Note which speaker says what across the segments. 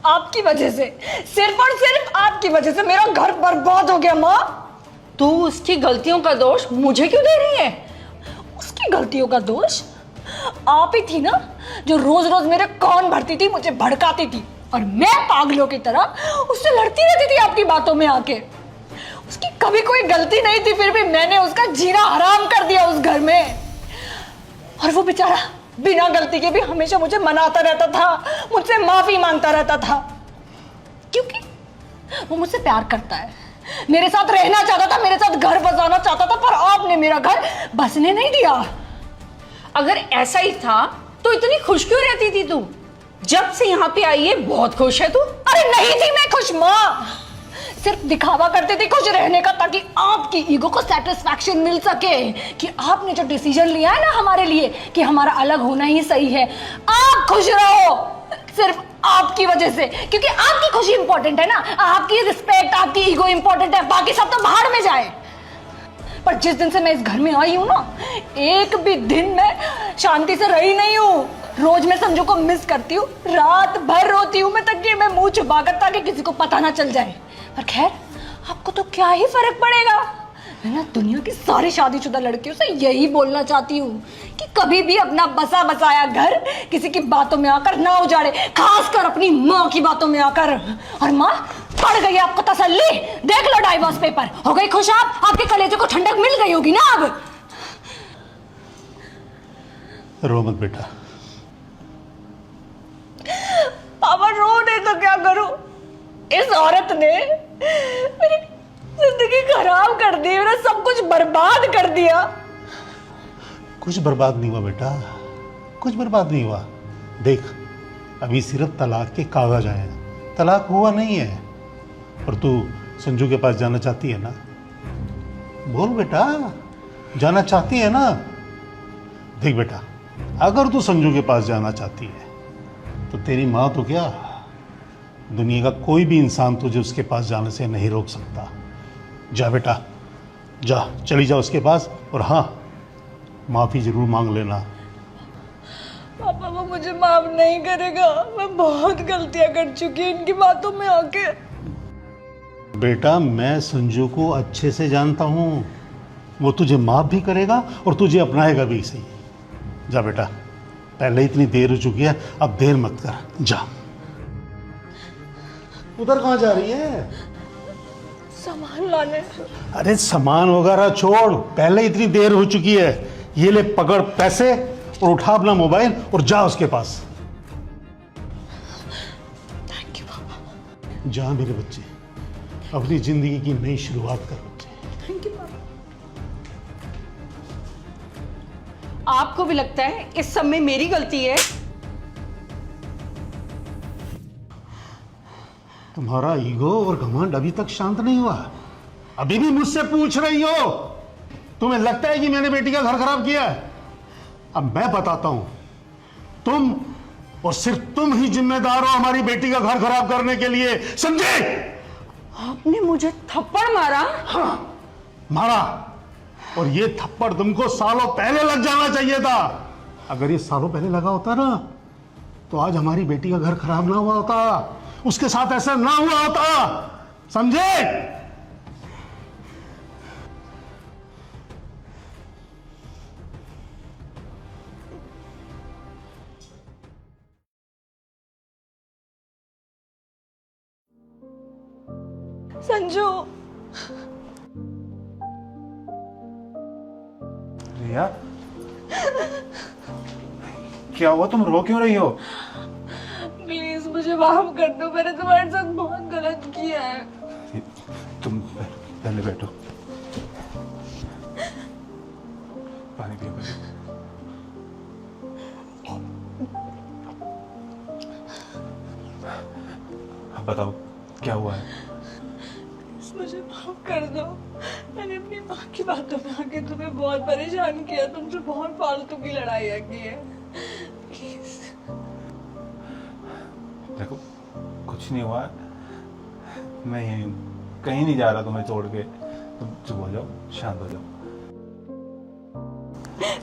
Speaker 1: आपकी वजह से, सिर्फ और सिर्फ आपकी वजह से मेरा घर बर्बाद हो गया। माँ,
Speaker 2: तू उसकी गलतियों का दोष मुझे क्यों दे रही है?
Speaker 1: उसकी गलतियों का दोष आप ही थी ना, जो रोज रोज मेरे कान भरती थी, मुझे भड़काती थी, और मैं पागलों की तरह उससे लड़ती रहती थी आपकी बातों में आके। उसकी कभी कोई गलती नहीं थी, फिर भी मैंने उसका जीना हराम कर दिया उस घर में। और वो बेचारा बिना गलती के भी हमेशा मुझे मनाता रहता था, मुझसे माफी मांगता रहता था, क्योंकि वो मुझसे प्यार करता है, मेरे साथ रहना चाहता था, मेरे साथ घर बसाना चाहता था, पर आपने मेरा घर बसने नहीं दिया।
Speaker 2: अगर ऐसा ही था तो इतनी खुश क्यों रहती थी तू? जब से यहाँ पे आई है बहुत खुश है तू।
Speaker 1: अरे नहीं थी मैं खुश माँ, सिर्फ दिखावा करती थी खुश रहने का, ताकि आपकी ईगो को सेटिस्फैक्शन मिल सके कि आपने जो डिसीजन लिया है ना हमारे लिए कि हमारा अलग होना ही सही है, आप खुश रहो, सिर्फ आपकी वजह से, क्योंकि आपकी खुशी इंपॉर्टेंट है ना, आपकी रिस्पेक्ट, आपकी ईगो इंपॉर्टेंट है, बाकी सब तो भाड़ में जाए। पर जिस दिन से मैं इस घर में आई हूं ना, एक भी दिन मैं शांति से रही नहीं हूँ। रोज मैं संजू को मिस करती हूँ, रात भर रोती हूँ मैं, तकिए में मुंह छुपाकर, ताकि किसी को पता ना चल जाए। पर खैर, आपको तो क्या ही फर्क पड़ेगा। मैं ना दुनिया की सारी शादीशुदा लड़कियों से यही बोलना चाहती हूँ कि कभी भी अपना बसा बसाया घर किसी की बातों में आकर ना उजाड़े, खासकर अपनी माँ की बातों में आकर। और माँ, पड़ गई आपको तसल्ली, देख लो डाइवोर्स पेपर, हो गई खुश आप, आपके कलेजे को ठंडक मिल गई होगी ना अब।
Speaker 3: रो मत बेटा।
Speaker 1: पापा रो नहीं तो क्या करूं, इस औरत ने मेरी जिंदगी खराब कर दी, मेरा सब कुछ बर्बाद कर दिया।
Speaker 3: कुछ बर्बाद नहीं हुआ बेटा, कुछ बर्बाद नहीं हुआ। देख, अभी सिर्फ तलाक के कागज आए हैं, तलाक हुआ नहीं है। और तू संजू के पास जाना चाहती है ना? बोल बेटा, जाना चाहती है ना? देख बेटा, अगर तू संजू के पास जाना चाहती है तो तेरी माँ तो क्या, दुनिया का कोई भी इंसान तुझे उसके पास जाने से नहीं रोक सकता। जा बेटा, जा, चली जा उसके पास, और हाँ, माफी जरूर मांग लेना।
Speaker 1: पापा वो मुझे माफ नहीं करेगा, मैं बहुत गलतियां कर चुकी इनकी बातों में आके।
Speaker 3: बेटा, मैं संजू को अच्छे से जानता हूँ, वो तुझे माफ भी करेगा और तुझे अपनाएगा भी सही। जा बेटा, पहले इतनी देर हो चुकी है, अब देर मत कर, जा। उधर कहाँ जा रही है?
Speaker 1: सामान लाने।
Speaker 3: अरे सामान वगैरह छोड़, पहले इतनी देर हो चुकी है। ये ले, पकड़ पैसे और उठा अपना मोबाइल और जा उसके पास।
Speaker 1: थैंक यू पापा।
Speaker 3: जा मेरे बच्चे, अपनी जिंदगी की नई शुरुआत कर बच्चे।
Speaker 1: थैंक यू पापा।
Speaker 2: आपको भी लगता है इस सब में मेरी गलती है?
Speaker 3: तुम्हारा ईगो और घमंड अभी तक शांत नहीं हुआ, अभी भी मुझसे पूछ रही हो? तुम्हें लगता है कि मैंने बेटी का घर खराब किया है? अब मैं बताता हूं, तुम और सिर्फ तुम ही जिम्मेदार हो हमारी बेटी का घर खराब करने के लिए, समझे?
Speaker 2: आपने मुझे थप्पड़ मारा?
Speaker 3: हाँ, मारा, और ये थप्पड़ तुमको सालों पहले लग जाना चाहिए था। अगर ये सालों पहले लगा होता ना, तो आज हमारी बेटी का घर खराब ना हुआ होता, उसके साथ ऐसा ना हुआ होता, समझे?
Speaker 1: संजू,
Speaker 4: रिया, क्या हुआ? तुम रो क्यों रही हो?
Speaker 1: प्लीज मुझे माफ कर दो, मैंने तुम्हारे साथ बहुत गलत किया है।
Speaker 4: तुम पहले बैठो, पानी पियो पहले। अब बताओ क्या हुआ है?
Speaker 1: मुझे माफ कर दो, मैंने अपनी माँ की बातों में आके तुम्हें बहुत परेशान किया, तुमसे बहुत फालतू की लड़ाइयाँ की है। प्लीज।
Speaker 4: देखो, कुछ नहीं हुआ, मैं यहीं हूँ, कहीं नहीं जा रहा तुम्हें छोड़ के। तुम चुप हो जाओ, शांत हो जाओ।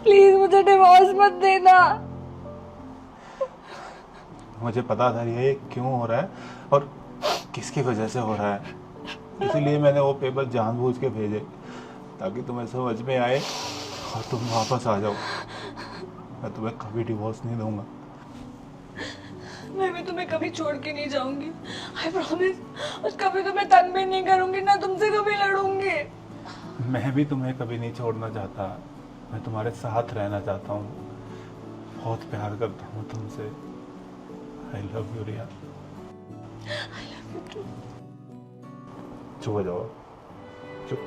Speaker 1: प्लीज मुझे डिवोर्स मत देना।
Speaker 4: मुझे पता था ये क्यों हो रहा है और किसकी वजह से हो रहा है, इसीलिए मैंने वो पेपर जानबूझ के भेजे ताकि तुम्हें समझ में आए और तुम वापस आ जाओ। मैं तुम्हें कभी डिवोर्स नहीं दूंगा।
Speaker 1: मैं भी तुम्हें कभी छोड़ के नहीं जाऊंगी, आई प्रॉमिस। और कभी तुम्हें तंग भी नहीं करूंगी, ना तुमसे कभी लड़ूंगी।
Speaker 4: मैं भी तुम्हें कभी नहीं छोड़ना चाहता, मैं तुम्हारे साथ रहना चाहता हूँ, बहुत प्यार करता हूँ तुमसे। आई लव यू रिया। चुप हो जाओ, चुप।